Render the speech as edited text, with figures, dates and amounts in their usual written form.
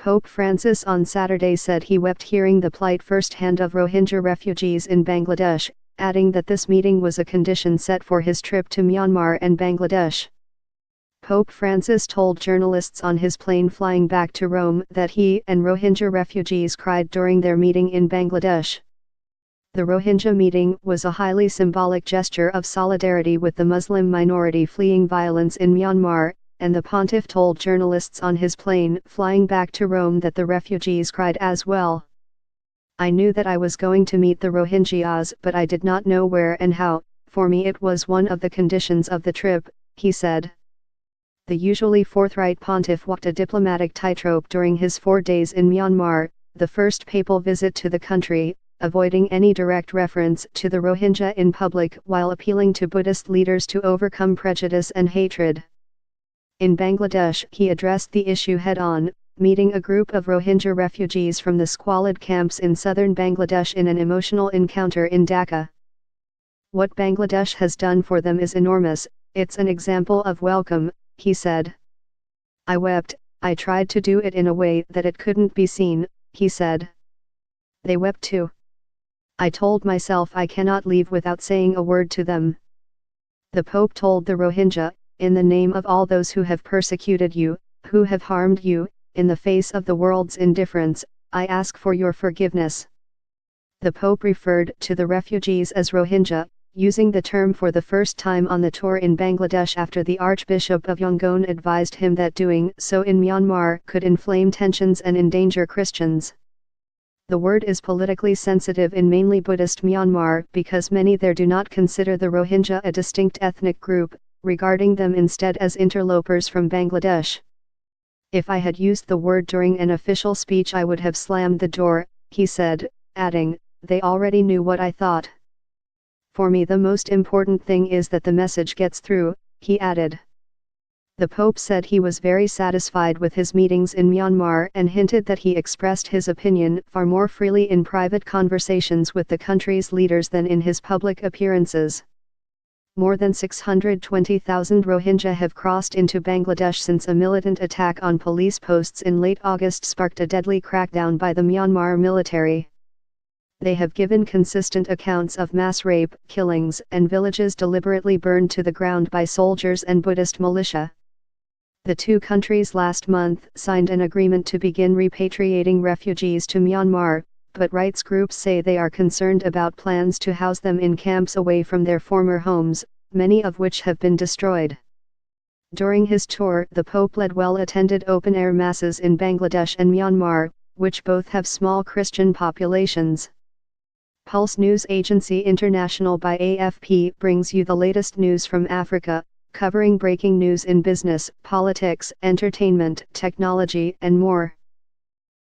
Pope Francis on Saturday said he wept hearing the plight firsthand of Rohingya refugees in Bangladesh, adding that this meeting was a condition set for his trip to Myanmar and Bangladesh. Pope Francis told journalists on his plane flying back to Rome that he and Rohingya refugees cried during their meeting in Bangladesh. The Rohingya meeting was a highly symbolic gesture of solidarity with the Muslim minority fleeing violence in Myanmar, and the Pontiff told journalists on his plane flying back to Rome that the refugees cried as well. "I knew that I was going to meet the Rohingyas, but I did not know where and how. For me it was one of the conditions of the trip," he said. The usually forthright Pontiff walked a diplomatic tightrope during his 4 days in Myanmar, the first papal visit to the country, avoiding any direct reference to the Rohingya in public while appealing to Buddhist leaders to overcome prejudice and hatred. In Bangladesh, he addressed the issue head-on, meeting a group of Rohingya refugees from the squalid camps in southern Bangladesh in an emotional encounter in Dhaka. "What Bangladesh has done for them is enormous, it's an example of welcome," he said. "I wept, I tried to do it in a way that it couldn't be seen," he said. "They wept too. I told myself I cannot leave without saying a word to them." The Pope told the Rohingya, "In the name of all those who have persecuted you, who have harmed you, in the face of the world's indifference, I ask for your forgiveness." The Pope referred to the refugees as Rohingya, using the term for the first time on the tour in Bangladesh after the Archbishop of Yangon advised him that doing so in Myanmar could inflame tensions and endanger Christians. The word is politically sensitive in mainly Buddhist Myanmar because many there do not consider the Rohingya a distinct ethnic group, regarding them instead as interlopers from Bangladesh. "If I had used the word during an official speech I would have slammed the door," he said, adding, "They already knew what I thought. For me the most important thing is that the message gets through," he added. The Pope said he was very satisfied with his meetings in Myanmar and hinted that he expressed his opinion far more freely in private conversations with the country's leaders than in his public appearances. More than 620,000 Rohingya have crossed into Bangladesh since a militant attack on police posts in late August sparked a deadly crackdown by the Myanmar military. They have given consistent accounts of mass rape, killings, and villages deliberately burned to the ground by soldiers and Buddhist militia. The two countries last month signed an agreement to begin repatriating refugees to Myanmar, but rights groups say they are concerned about plans to house them in camps away from their former homes, many of which have been destroyed. During his tour, the Pope led well-attended open-air masses in Bangladesh and Myanmar, which both have small Christian populations. Pulse news agency International by AFP brings you the latest news from Africa, covering breaking news in business, politics, entertainment, technology, and more.